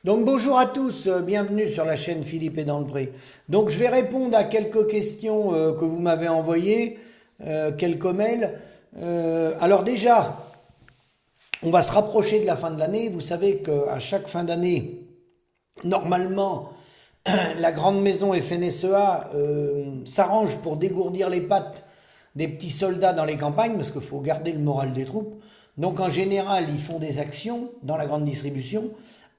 Donc bonjour à tous, bienvenue sur la chaîne Philippe et dans le Pré. Donc je vais répondre à quelques questions que vous m'avez envoyées, quelques mails. Alors déjà, on va se rapprocher de la fin de l'année. Vous savez qu'à chaque fin d'année, normalement, la grande maison FNSEA s'arrange pour dégourdir les pattes des petits soldats dans les campagnes, parce qu'il faut garder le moral des troupes. Donc en général, ils font des actions dans la grande distribution.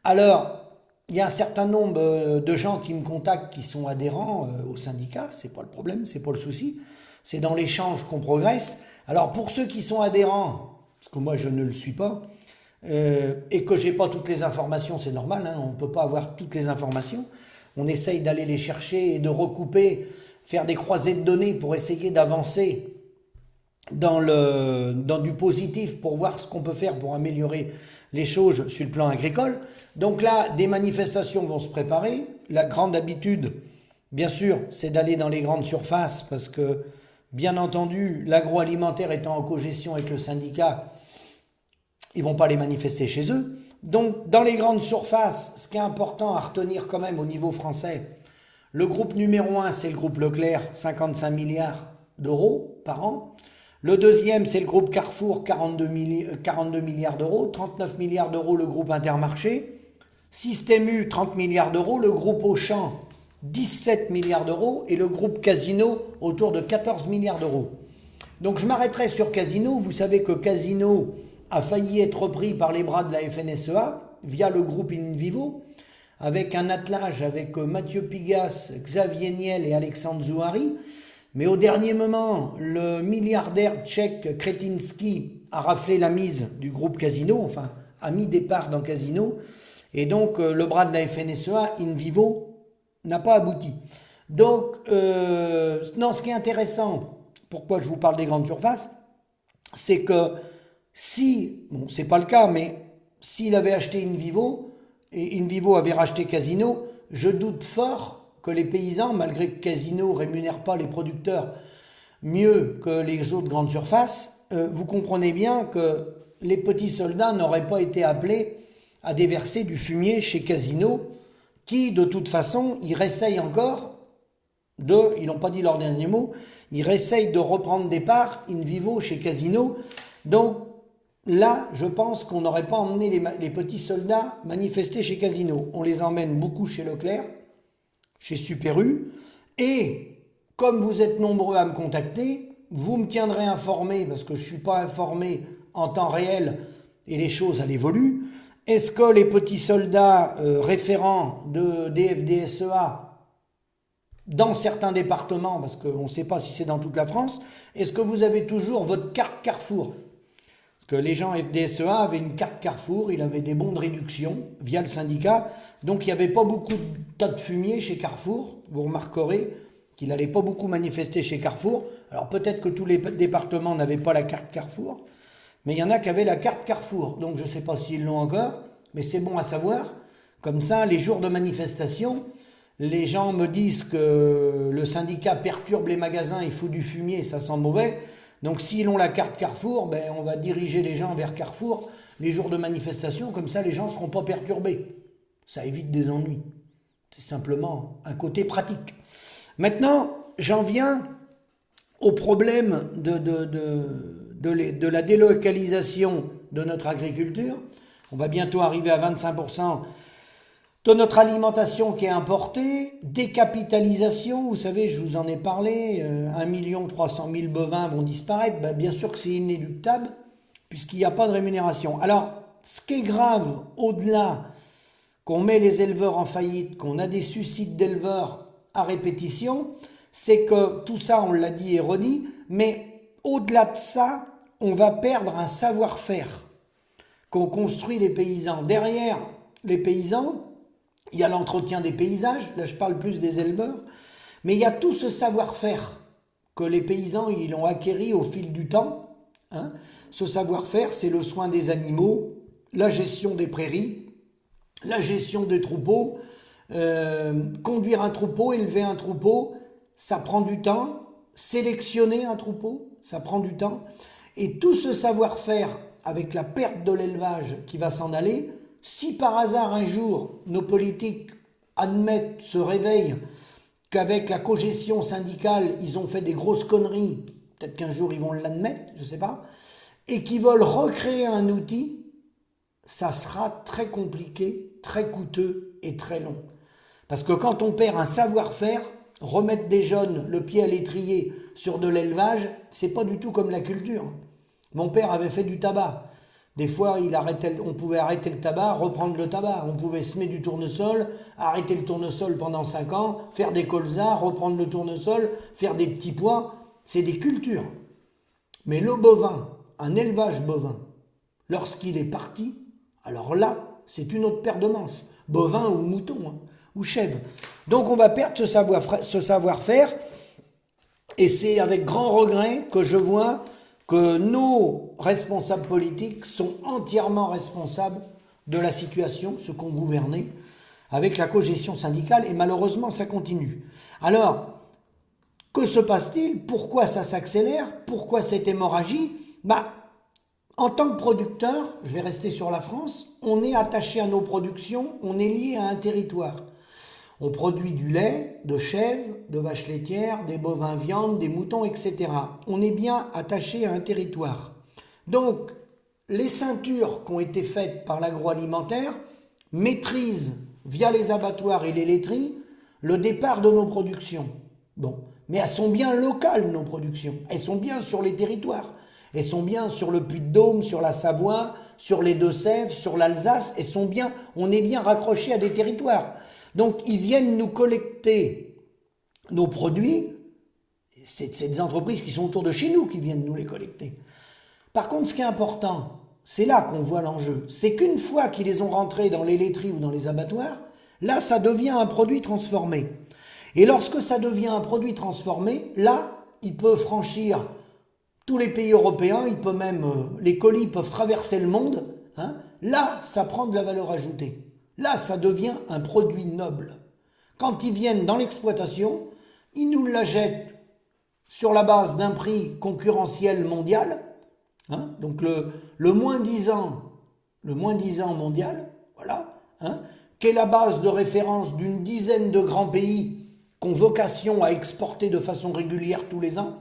Alors, il y a un certain nombre de gens qui me contactent qui sont adhérents au syndicat, c'est pas le problème, c'est pas le souci. C'est dans l'échange qu'on progresse. Alors pour ceux qui sont adhérents, parce que moi je ne le suis pas, et que j'ai pas toutes les informations, c'est normal, hein, on ne peut pas avoir toutes les informations. On essaye d'aller les chercher et de recouper, faire des croisées de données pour essayer d'avancer dans du positif pour voir ce qu'on peut faire pour améliorer les choses sur le plan agricole. Donc là, des manifestations vont se préparer. La grande habitude, bien sûr, c'est d'aller dans les grandes surfaces parce que, bien entendu, l'agroalimentaire étant en cogestion avec le syndicat, ils vont pas les manifester chez eux. Donc, dans les grandes surfaces, ce qui est important à retenir quand même au niveau français, le groupe numéro 1, c'est le groupe Leclerc, 55 milliards d'euros par an. Le deuxième, c'est le groupe Carrefour, 42 milliards d'euros. 39 milliards d'euros, le groupe Intermarché. Système U, 30 milliards d'euros. Le groupe Auchan, 17 milliards d'euros. Et le groupe Casino, autour de 14 milliards d'euros. Donc je m'arrêterai sur Casino. Vous savez que Casino a failli être repris par les bras de la FNSEA via le groupe InVivo, avec un attelage avec Mathieu Pigas, Xavier Niel et Alexandre Zouhari. Mais au dernier moment, le milliardaire tchèque Kretinsky a raflé la mise du groupe Casino, enfin a mis des parts dans Casino, et donc le bras de la FNSEA, InVivo, n'a pas abouti. Donc, non, ce qui est intéressant, pourquoi je vous parle des grandes surfaces, c'est que si, bon c'est pas le cas, mais s'il avait acheté InVivo, et InVivo avait racheté Casino, je doute fort que les paysans, malgré que Casino ne rémunère pas les producteurs mieux que les autres grandes surfaces, vous comprenez bien que les petits soldats n'auraient pas été appelés à déverser du fumier chez Casino, qui de toute façon, ils réessayent encore ils n'ont pas dit leur dernier mot, ils réessayent de reprendre des parts InVivo chez Casino. Donc là, je pense qu'on n'aurait pas emmené les petits soldats manifester chez Casino. On les emmène beaucoup chez Leclerc, chez Super U, et comme vous êtes nombreux à me contacter, vous me tiendrez informé, parce que je ne suis pas informé en temps réel et les choses elles évoluent. Est-ce que les petits soldats référents des FDSEA dans certains départements, parce qu'on ne sait pas si c'est dans toute la France, est-ce que vous avez toujours votre carte Carrefour ? Parce que les gens FDSEA avaient une carte Carrefour, il avait des bons de réduction via le syndicat, donc il n'y avait pas beaucoup de tas de fumier chez Carrefour. Vous remarquerez qu'il n'allait pas beaucoup manifester chez Carrefour. Alors peut-être que tous les départements n'avaient pas la carte Carrefour, mais il y en a qui avaient la carte Carrefour. Donc je ne sais pas s'ils l'ont encore, mais c'est bon à savoir. Comme ça, les jours de manifestation, les gens me disent que le syndicat perturbe les magasins, il fout du fumier, ça sent mauvais. Donc s'ils ont la carte Carrefour, ben, on va diriger les gens vers Carrefour les jours de manifestation, comme ça les gens ne seront pas perturbés. Ça évite des ennuis. C'est simplement un côté pratique. Maintenant, j'en viens au problème de la délocalisation de notre agriculture. On va bientôt arriver à 25% de notre alimentation qui est importée, décapitalisation, vous savez, je vous en ai parlé, 1 300 000 bovins vont disparaître, ben, bien sûr que c'est inéluctable, puisqu'il n'y a pas de rémunération. Alors, ce qui est grave, au-delà qu'on met les éleveurs en faillite, qu'on a des suicides d'éleveurs à répétition, c'est que tout ça, on l'a dit et redit, mais au-delà de ça, on va perdre un savoir-faire qu'ont construit les paysans. Derrière les paysans, il y a l'entretien des paysages, là je parle plus des éleveurs, mais il y a tout ce savoir-faire que les paysans ils ont acquis au fil du temps. Hein. Ce savoir-faire, c'est le soin des animaux, la gestion des prairies, la gestion des troupeaux, conduire un troupeau, élever un troupeau, ça prend du temps, sélectionner un troupeau, ça prend du temps, et tout ce savoir-faire avec la perte de l'élevage qui va s'en aller, Si par hasard un jour nos politiques admettent, se réveillent, qu'avec la cogestion syndicale, ils ont fait des grosses conneries, peut-être qu'un jour ils vont l'admettre, je ne sais pas, et qu'ils veulent recréer un outil, ça sera très compliqué, très coûteux et très long. Parce que quand on perd un savoir-faire, remettre des jeunes le pied à l'étrier sur de l'élevage, c'est pas du tout comme la culture. Mon père avait fait du tabac. Des fois, on pouvait arrêter le tabac, reprendre le tabac. On pouvait semer du tournesol, arrêter le tournesol pendant 5 ans, faire des colzas, reprendre le tournesol, faire des petits pois. C'est des cultures. Mais le bovin, un élevage bovin, lorsqu'il est parti, alors là, c'est une autre paire de manches. Bovin ou mouton, hein, ou chèvre. Donc on va perdre ce savoir-faire. Et c'est avec grand regret que je vois que nos responsables politiques sont entièrement responsables de la situation, ceux qui ont gouverné, avec la cogestion syndicale, et malheureusement ça continue. Alors, que se passe-t-il? Pourquoi ça s'accélère? Pourquoi cette hémorragie? En tant que producteur, je vais rester sur la France, on est attaché à nos productions, on est lié à un territoire. On produit du lait, de chèvres, de vaches laitières, des bovins viande, des moutons, etc. On est bien attaché à un territoire. Donc, les ceintures qui ont été faites par l'agroalimentaire maîtrisent, via les abattoirs et les laiteries, le départ de nos productions. Bon, mais elles sont bien locales, nos productions. Elles sont bien sur les territoires. Elles sont bien sur le Puy-de-Dôme, sur la Savoie, sur les Deux-Sèvres, sur l'Alsace. On est bien raccroché à des territoires. Donc, ils viennent nous collecter nos produits. C'est des entreprises qui sont autour de chez nous qui viennent nous les collecter. Par contre, ce qui est important, c'est là qu'on voit l'enjeu. C'est qu'une fois qu'ils les ont rentrés dans les laiteries ou dans les abattoirs, là, ça devient un produit transformé. Et lorsque ça devient un produit transformé, là, il peut franchir tous les pays européens, les colis peuvent traverser le monde. Hein. Là, ça prend de la valeur ajoutée. Là, ça devient un produit noble. Quand ils viennent dans l'exploitation, ils nous la jettent sur la base d'un prix concurrentiel mondial, hein, donc le moins 10 ans mondial, voilà, hein, qui est la base de référence d'une dizaine de grands pays qui ont vocation à exporter de façon régulière tous les ans.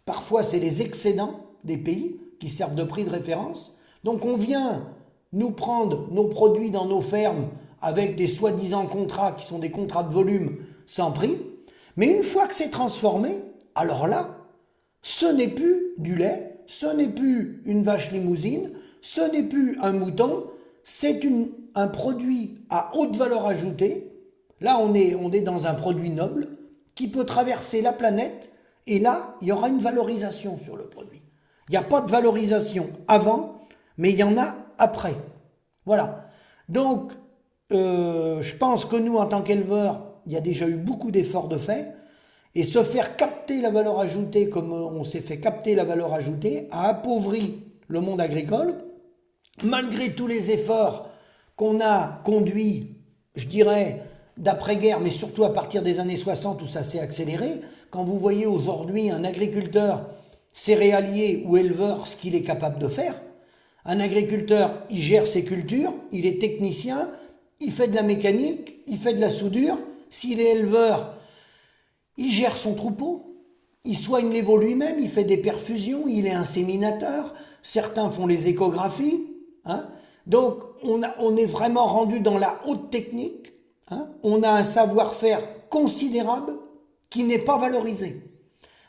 Parfois, c'est les excédents des pays qui servent de prix de référence. Donc, on vient nous prendre nos produits dans nos fermes avec des soi-disant contrats qui sont des contrats de volume sans prix. Mais une fois que c'est transformé, alors là, ce n'est plus du lait, ce n'est plus une vache limousine, ce n'est plus un mouton, c'est un produit à haute valeur ajoutée. Là, on est dans un produit noble qui peut traverser la planète et là, il y aura une valorisation sur le produit. Il n'y a pas de valorisation avant, mais il y en a après. Voilà. Donc, je pense que nous, en tant qu'éleveurs, il y a déjà eu beaucoup d'efforts de fait. Et se faire capter la valeur ajoutée comme on s'est fait capter la valeur ajoutée a appauvri le monde agricole. Malgré tous les efforts qu'on a conduits, je dirais, d'après-guerre, mais surtout à partir des années 60 où ça s'est accéléré, quand vous voyez aujourd'hui un agriculteur céréalier ou éleveur, ce qu'il est capable de faire, un agriculteur, il gère ses cultures, il est technicien, il fait de la mécanique, il fait de la soudure. S'il est éleveur, il gère son troupeau, il soigne les veaux lui-même, il fait des perfusions, il est inséminateur, certains font les échographies. Hein. Donc, on est vraiment rendu dans la haute technique. Hein. On a un savoir-faire considérable qui n'est pas valorisé.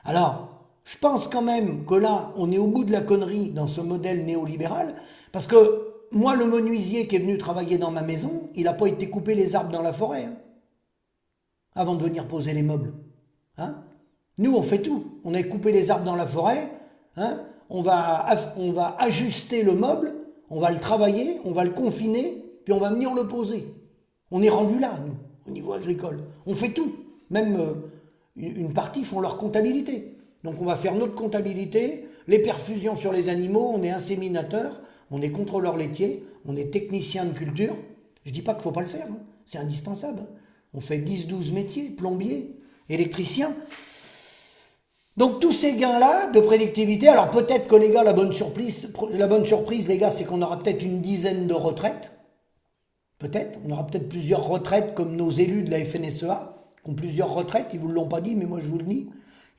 Alors, je pense quand même que là, on est au bout de la connerie dans ce modèle néolibéral, parce que moi, le menuisier qui est venu travailler dans ma maison, il n'a pas été couper les arbres dans la forêt, hein, avant de venir poser les meubles. Hein. Nous, on fait tout. On a coupé les arbres dans la forêt, hein, on va ajuster le meuble, on va le travailler, on va le confiner, puis on va venir le poser. On est rendu là, nous, au niveau agricole. On fait tout. Même une partie font leur comptabilité. Donc on va faire notre comptabilité, les perfusions sur les animaux, on est inséminateur, on est contrôleur laitier, on est technicien de culture. Je ne dis pas qu'il ne faut pas le faire, hein. C'est indispensable. Hein. On fait 10-12 métiers, plombier, électricien. Donc tous ces gains-là de prédictivité, alors peut-être que les gars, la bonne surprise les gars, c'est qu'on aura peut-être une dizaine de retraites. Peut-être, on aura peut-être plusieurs retraites comme nos élus de la FNSEA, qui ont plusieurs retraites, ils ne vous l'ont pas dit, mais moi je vous le dis.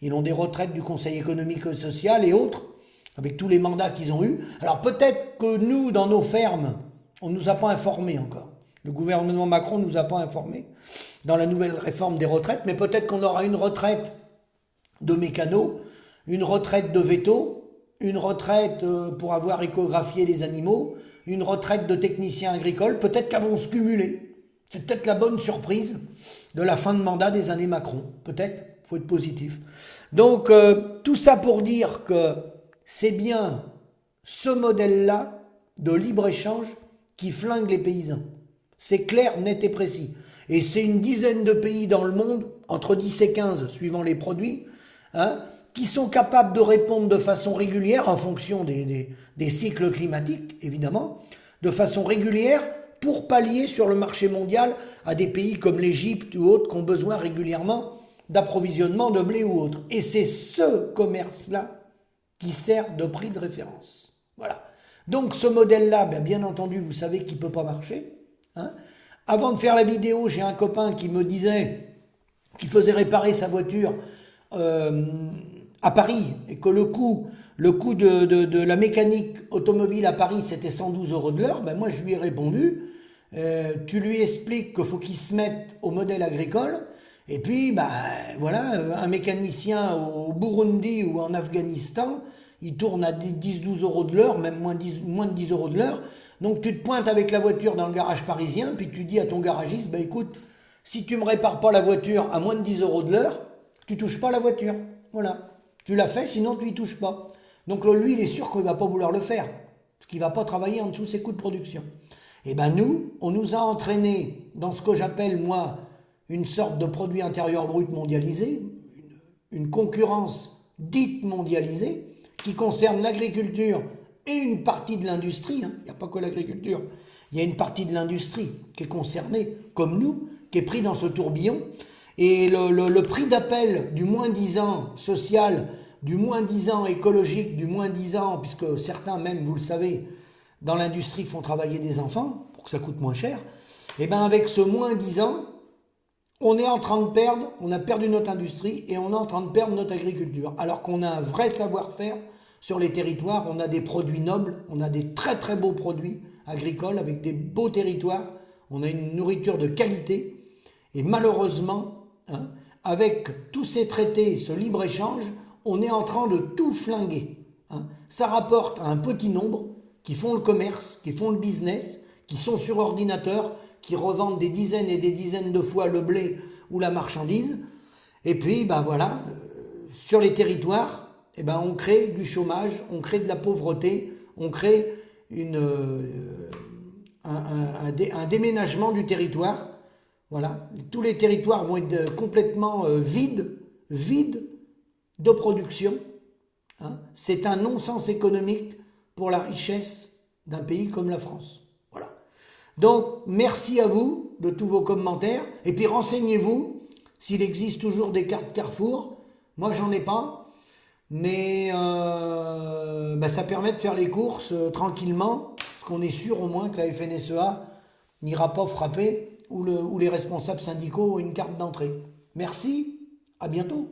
Ils ont des retraites du Conseil économique et social et autres, avec tous les mandats qu'ils ont eus. Alors peut-être que nous, dans nos fermes, on ne nous a pas informés encore. Le gouvernement Macron ne nous a pas informés dans la nouvelle réforme des retraites, mais peut-être qu'on aura une retraite de mécano, une retraite de veto, une retraite pour avoir échographié les animaux, une retraite de technicien agricole, peut-être qu'elles vont se cumuler. C'est peut-être la bonne surprise de la fin de mandat des années Macron. Peut-être, il faut être positif. Donc, tout ça pour dire que c'est bien ce modèle-là de libre-échange qui flingue les paysans. C'est clair, net et précis. Et c'est une dizaine de pays dans le monde, entre 10 et 15 suivant les produits, hein, qui sont capables de répondre de façon régulière, en fonction des cycles climatiques, évidemment, de façon régulière, pour pallier sur le marché mondial à des pays comme l'Égypte ou autres qui ont besoin régulièrement d'approvisionnement de blé ou autre. Et c'est ce commerce-là qui sert de prix de référence. Voilà. Donc ce modèle-là, bien entendu, vous savez qu'il ne peut pas marcher. Hein. Avant de faire la vidéo, j'ai un copain qui me disait qu'il faisait réparer sa voiture à Paris et que le coût de la mécanique automobile à Paris, c'était 112 € de l'heure. Moi, je lui ai répondu, tu lui expliques qu'il faut qu'il se mette au modèle agricole. Et puis, voilà, un mécanicien au Burundi ou en Afghanistan, il tourne à 10-12 € de l'heure, même moins de 10 € de l'heure. Donc, tu te pointes avec la voiture dans le garage parisien, puis tu dis à ton garagiste, écoute, si tu me répares pas la voiture à moins de 10 € de l'heure, tu touches pas la voiture. Voilà. Tu l'as fait, sinon tu y touches pas. Donc, lui, il est sûr qu'il va pas vouloir le faire, parce qu'il va pas travailler en dessous de ses coûts de production. Et nous, on nous a entraînés dans ce que j'appelle, moi, une sorte de produit intérieur brut mondialisé, une concurrence dite mondialisée, qui concerne l'agriculture et une partie de l'industrie. Il n'y a pas que l'agriculture, il y a une partie de l'industrie qui est concernée, comme nous, qui est pris dans ce tourbillon. Et le prix d'appel du moins 10 ans social, du moins 10 ans écologique, du moins 10 ans, puisque certains même, vous le savez, dans l'industrie font travailler des enfants pour que ça coûte moins cher, avec ce moins 10 ans, on est en train de perdre, on a perdu notre industrie et on est en train de perdre notre agriculture. Alors qu'on a un vrai savoir-faire sur les territoires, on a des produits nobles, on a des très très beaux produits agricoles avec des beaux territoires, on a une nourriture de qualité. Et malheureusement, avec tous ces traités, ce libre-échange, on est en train de tout flinguer. Ça rapporte à un petit nombre qui font le commerce, qui font le business, qui sont sur ordinateur, qui revendent des dizaines et des dizaines de fois le blé ou la marchandise. Et puis, voilà, sur les territoires, on crée du chômage, on crée de la pauvreté, on crée un déménagement du territoire. Voilà, tous les territoires vont être complètement vides de production. C'est un non-sens économique pour la richesse d'un pays comme la France. Voilà. Donc, merci à vous de tous vos commentaires. Et puis, renseignez-vous s'il existe toujours des cartes Carrefour. Moi, j'en ai pas. Mais ça permet de faire les courses tranquillement. Parce qu'on est sûr au moins que la FNSEA n'ira pas frapper ou les responsables syndicaux ont une carte d'entrée. Merci, à bientôt.